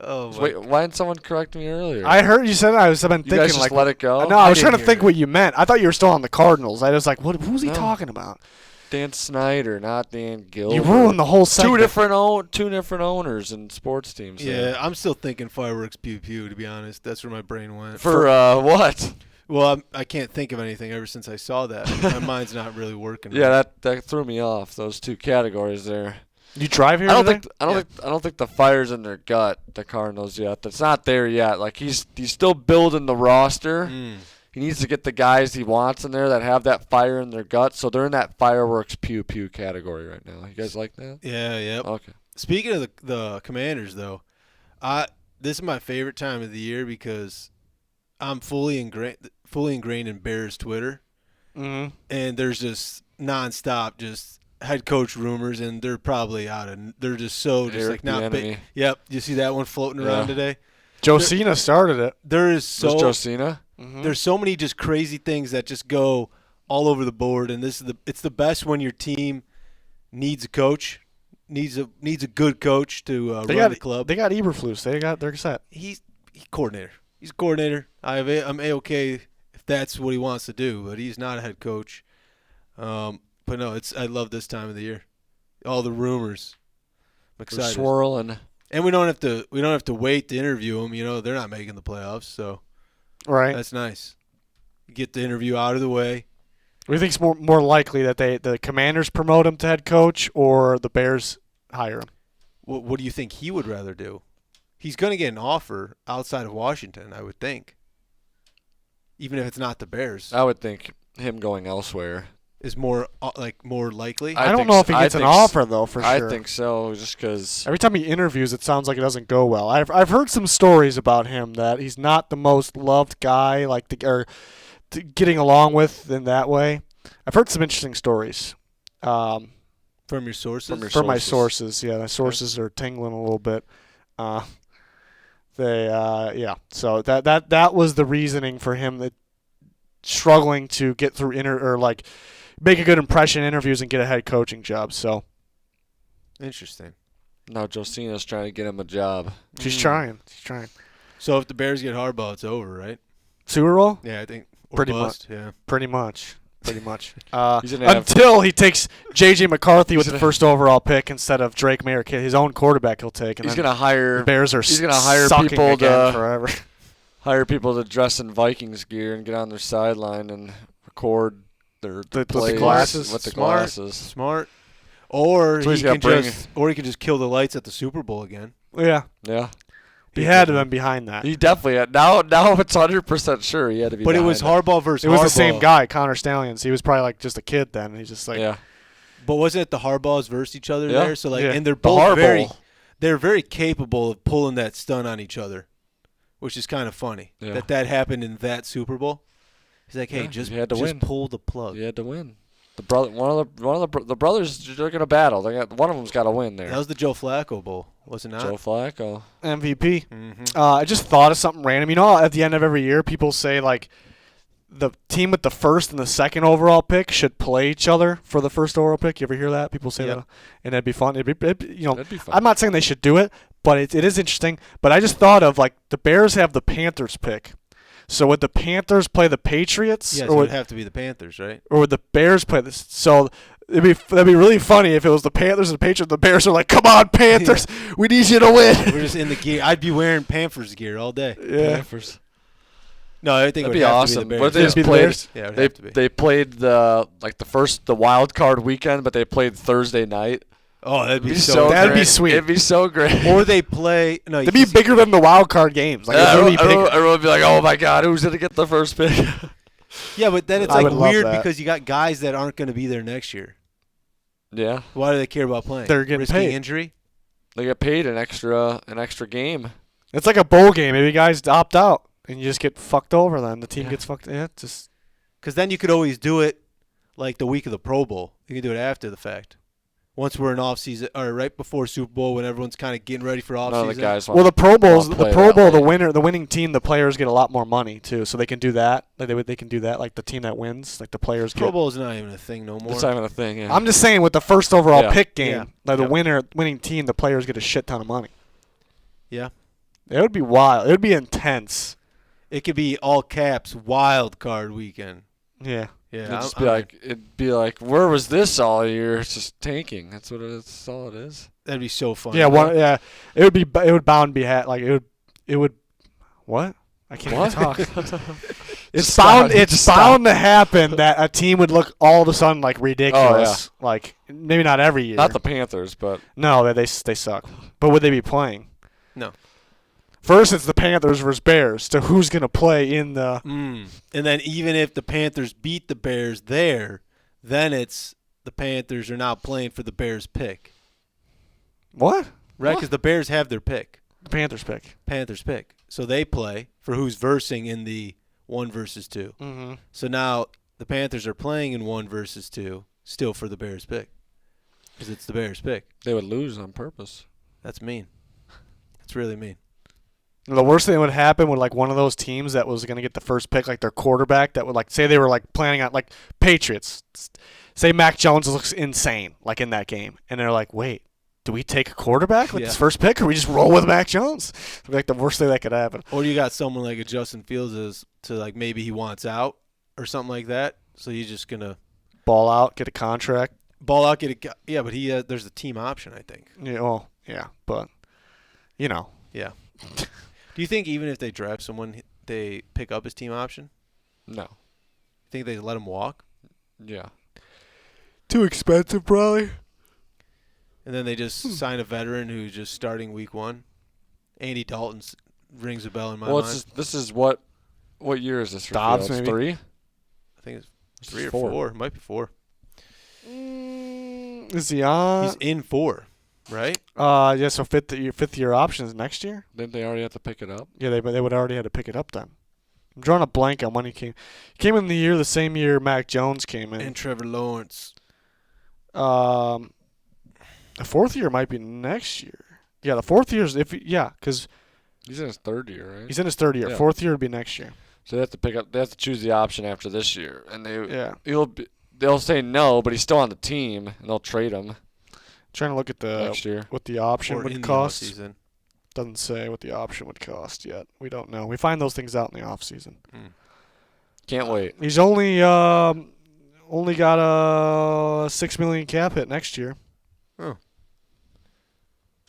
Oh, my Wait, why didn't someone correct me earlier? I heard you said it. I've been you thinking guys just like. let it go? No, I was trying to didn't think hear what you meant. I thought you were still on the Cardinals. I was like, what? Who's he No. talking about? Dan Snyder, not Dan Gilbert. You ruined the whole segment. two different owners in sports teams. Yeah, there. I'm still thinking fireworks pew pew. To be honest, that's where my brain went. For what? Well, I can't think of anything ever since I saw that. My mind's not really working. Yeah, that threw me off. Those two categories there. You drive here? I don't today? think I don't think the fire's in their gut. The Cardinals yet. That's not there yet. Like he's still building the roster. Mm. He needs to get the guys he wants in there that have that fire in their gut. So they're in that fireworks pew pew category right now. You guys like that? Yeah, yep. Okay. Speaking of the Commanders, though, this is my favorite time of the year because I'm fully ingrained in Bears Twitter, Mhm. and there's just nonstop just head coach rumors, and they're probably they're just so just Eric like not big. Bieniemy. Yep, you see that one floating around Yeah. today? Josina started it. There is Was so Josina? Mhm. there's so many just crazy things that just go all over the board, and it's the best when your team needs a coach, needs a good coach to They run got the club. They got Eberflus. They're set. He's coordinator. He's a coordinator. I'm a-okay if that's what he wants to do, but he's not a head coach. But no, I love this time of the year. All the rumors. I'm They're excited. swirling. And we don't have to wait to interview them. You know, they're not making the playoffs, so Right. that's nice. Get the interview out of the way. What do you think's more likely that the Commanders promote him to head coach or the Bears hire him? What do you think he would rather do? He's going to get an offer outside of Washington, I would think. Even if it's not the Bears. I would think him going elsewhere is more more likely? I don't think know so. if he I gets an think offer though, for I sure. think so, just because. Every time he interviews, it sounds like it doesn't go well. I've heard some stories about him that he's not the most loved guy, getting along with in that way. I've heard some interesting stories. From your sources? From my sources, yeah, my sources are tingling a little bit. So that was the reasoning for him that struggling to get through make a good impression in interviews and get a head coaching job. So Interesting. Now Josina's trying to get him a job. she's trying. So if the Bears get Harbaugh, it's over, right? Super Bowl? Yeah, I think. Or Pretty bust, yeah. Pretty much. He's gonna have- until he takes J.J. McCarthy with the first overall pick instead of Drake Mayer, his own quarterback he'll take. And He's then gonna hire. the Bears are He's gonna hire sucking people again to forever. hire people to dress in Vikings gear and get on their sideline and record their The plays glasses. with the Smart. glasses. Smart. Or So he he's gotta can bring- he can just kill the lights at the Super Bowl again. Yeah, Yeah, he had to have been behind that. he definitely had. Now it's 100% sure he had to be. But it was behind Harbaugh versus It was Harbaugh. the same guy, Connor Stallions. He was probably like just a kid then. He's just like, Yeah, But wasn't it the Harbaughs versus each other Yeah. there? So Yeah. and they're the both Harbaugh. they're very capable of pulling that stunt on each other, which is kind of funny Yeah. that happened in that Super Bowl. He's like, hey, Yeah, just you had to win. pull the plug. He had to win. The brother, the brothers, they're gonna battle. One of them's got to win there. That was the Joe Flacco Bowl, was it not? Joe Flacco. MVP. Mm-hmm. I just thought of something random. You know, at the end of every year, people say like the team with the first and the second overall pick should play each other for the first overall pick. You ever hear that? People say Yep. that, and that'd be fun. That'd be fun. I'm not saying they should do it, but it is interesting. But I just thought of like the Bears have the Panthers pick. So would the Panthers play the Patriots, Yes, or it would would have to be the Panthers, right? the Bears play this? So that'd be really funny if it was the Panthers and the Patriots. The Bears are like, "Come on, Panthers, we need you to win." We're just in the gear. I'd be wearing Panthers gear all day. Yeah, Panthers. No, I think That'd it would be have awesome. to be the What Bears. they just It'd be the played. Bears? Yeah, it would They have to be. they played the wild card weekend, but they played Thursday night. Oh, that'd be It'd so. That'd be great. sweet. It'd be so great. Or they play. No, It'd be bigger than the wild card games. Like Yeah, it'd really be bigger. everyone would be like, "Oh my God, who's gonna get the first pick?" Yeah, but then it's I like would love weird that. because you got guys that aren't going to be there next year. Yeah, Why do they care about playing? They're getting Risking paid. injury. they get paid an extra game. It's like a bowl game. Maybe guys opt out and you just get fucked over. Then the team gets fucked. Yeah, just Because then you could always do it like the week of the Pro Bowl. You can do it after the fact. Once we're in off season, or right before Super Bowl, when everyone's kind of getting ready for off None of the season. guys. well, the Pro Bowl's I'll the play Pro that Bowl. way. The winning team, the players get a lot more money too, so they can do that. Like they can do that. Like the team that wins, like the players Pro get. Bowl is not even a thing no more. It's not even a thing. Yeah. I'm just saying, with the first overall Yeah. pick game, Yeah. like the Yep. winning team, the players get a shit ton of money. Yeah, It would be wild. It would be intense. it could be all caps wild card weekend. Yeah. Yeah, it'd be like, where was this all year? It's just tanking. That's all it is. that'd be so funny. Yeah. Yeah. It would be. It would bound be like it would. It would. What? I can't even talk. It's Just bound. stop. It's Just bound to happen that a team would look all of a sudden like ridiculous. Oh, Like maybe not every year. Not the Panthers, but No, they suck. But would they be playing? No. First, it's the Panthers versus Bears. So who's gonna play in the? And then even if the Panthers beat the Bears there, then it's the Panthers are now playing for the Bears pick. What? Right? Because the Bears have their pick. The Panthers pick. Panthers pick. So they play for who's versing in the 1 versus 2. Mm-hmm. So now the Panthers are playing in 1 versus 2, still for the Bears pick. Because it's the Bears pick. they would lose on purpose. That's mean. That's really mean. The worst thing that would happen would like one of those teams that was going to get the first pick, like their quarterback, that would like say they were like planning on like Patriots. Say Mac Jones looks insane like in that game, and they're like, wait, do we take a quarterback with this first pick, or we just roll with Mac Jones? It'd be like the worst thing that could happen. Or you got someone like a Justin Fields is to like maybe he wants out or something like that. So he's just going to Ball out, get a contract. ball out, get a – yeah, but there's a team option, I think. Yeah, well, yeah, but you know, Yeah. Do you think even if they draft someone, they pick up his team option? No. Think they let him walk? Yeah. too expensive probably. And then they just sign a veteran who's just starting week 1? Andy Dalton rings a bell in my Well, mind. this is what year is this for Dobbs, Fields? maybe? 3? I think it's This 3 is or 4. 4. It might be 4. Is he on? He's in 4, right? Yeah. So fifth year options next year. Didn't they already have to pick it up? Yeah, they would already had to pick it up then. I'm drawing a blank on when he came. He came in the same year Mac Jones came in. And Trevor Lawrence. The fourth year might be next year. Yeah, the fourth year's because He's in his 3rd year, right? he's in his 3rd year. Yeah. Fourth year would be next year. So they have to pick up. They have to choose the option after this year, and Yeah. they'll say no, but he's still on the team, and they'll trade him Trying to look at next year. what the option Or in would the cost. offseason. Doesn't say what the option would cost yet. We don't know. We find those things out in the off season. Can't wait. He's only got a $6 million cap hit next year.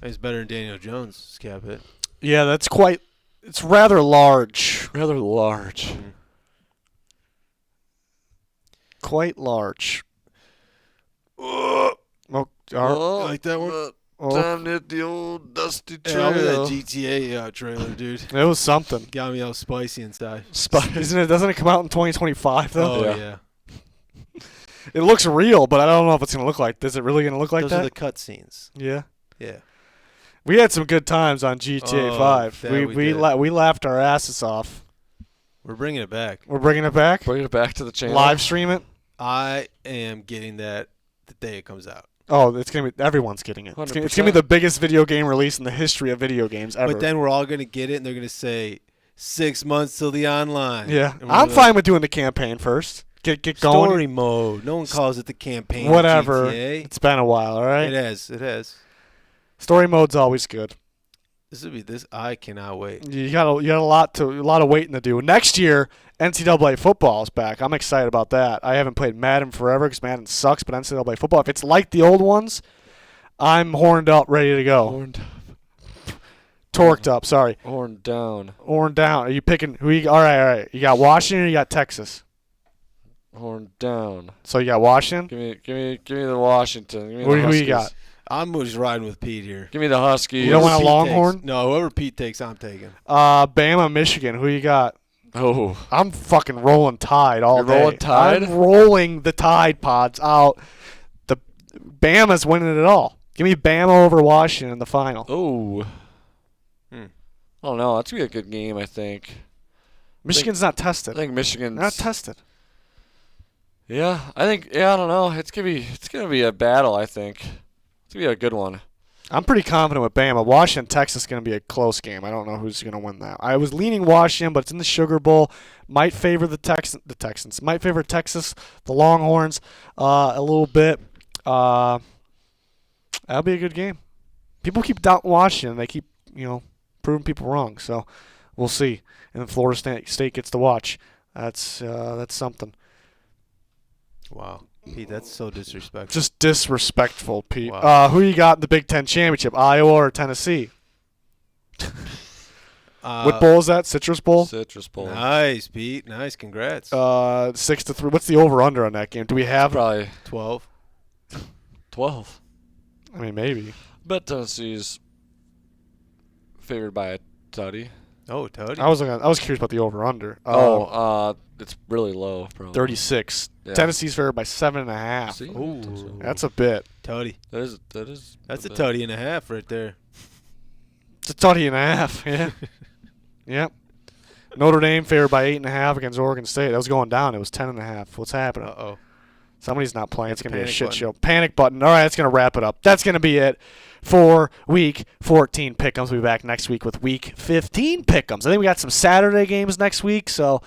He's better than Daniel Jones' cap hit. Yeah, that's quite. It's rather large. Rather large. Quite large. Oh, You like that one? Time to hit the old dusty Yeah, trail. I love that GTA trailer, dude. it was something. Got me all spicy inside. Isn't it? Doesn't it come out in 2025 though? Oh, Yeah. yeah. It looks real, but I don't know if it's gonna look like. Is it really gonna look like Those that? are the cutscenes. Yeah. Yeah. We had some good times on GTA Oh, 5. that We we we did. we laughed our asses off. We're bringing it back. We're bringing it back. Bring it back to the channel. Live stream it. I am getting that the day it comes out. Oh, it's gonna be. Everyone's getting it. It's gonna be the biggest video game release in the history of video games ever. But then we're all going to get it, and they're going to say 6 months till the online. yeah, And we're I'm like, fine with doing the campaign first. Get going. Story mode. No one calls it the campaign. of Whatever. GTA. It's been a while. All right. It has. It has. Story mode's always good. This would be this. I cannot wait. You got a lot of waiting to do. Next year, NCAA football is back. I'm excited about that. I haven't played Madden forever because Madden sucks, but NCAA football, if it's like the old ones, I'm horned up, ready to go. Torqued up. Sorry, Horn down. horned down. Are you picking who? All right. You got Washington. Or you got Texas. Horn down. So you got Washington. Give me the Washington. Give me Who the you Huskies. got? I'm just riding with Pete here. Give me the Huskies. You don't want a Pete Longhorn? takes- No, whoever Pete takes, I'm taking. Bama, Michigan. Who you got? Oh, I'm fucking rolling Tide all You're day. rolling Tide? I'm rolling the Tide Pods out. The Bama's winning it all. Give me Bama over Washington in the final. oh. Hmm. I don't know. That's gonna be a good game. I think. Michigan's not I tested. think Michigan's. They're not tested. Yeah, I think. Yeah, I don't know. It's gonna be a battle. I think it's gonna be a good one. I'm pretty confident with Bama. Washington, Texas is going to be a close game. I don't know who's going to win that. I was leaning Washington, but it's in the Sugar Bowl. Might favor the Texans. Might favor Texas, the Longhorns, a little bit. That'll be a good game. People keep doubting Washington. They keep, proving people wrong. So we'll see. And then Florida State gets to watch. That's something. Wow. Pete, that's so disrespectful. Just disrespectful, Pete. Wow. Who you got in the Big Ten championship? Iowa or Tennessee? What bowl is that? Citrus Bowl. Citrus Bowl. Nice, Pete. Nice. Congrats. 6-3. What's the over/under on that game? Do we have? Probably 12. 12. I mean, maybe. Bet Tennessee's favored by a tutty. Oh, Toady. I was curious about the over/under. It's really low, probably. 36. Yeah. Tennessee's favored by 7.5. See? Ooh. That's a bit. Toady. That is. That's a bit. Toady and a half right there. It's a tutty and a half. Yeah. Yep. Notre Dame favored by 8.5 against Oregon State. That was going down. It was 10.5. What's happening? Uh-oh. Somebody's not playing. It's going to be a Panic shit button. show. Panic button. All right, that's going to wrap it up. That's going to be it for Week 14 pick'ems. We'll be back next week with Week 15 pick'ems. I think we got some Saturday games next week, so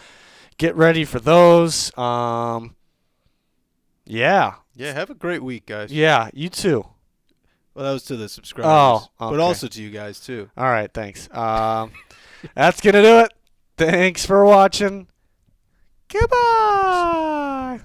get ready for those. Yeah. Yeah, have a great week, guys. Yeah, you too. Well, that was to the subscribers. Oh, But okay. also to you guys, too. All right, thanks. That's going to do it. Thanks for watching. Goodbye.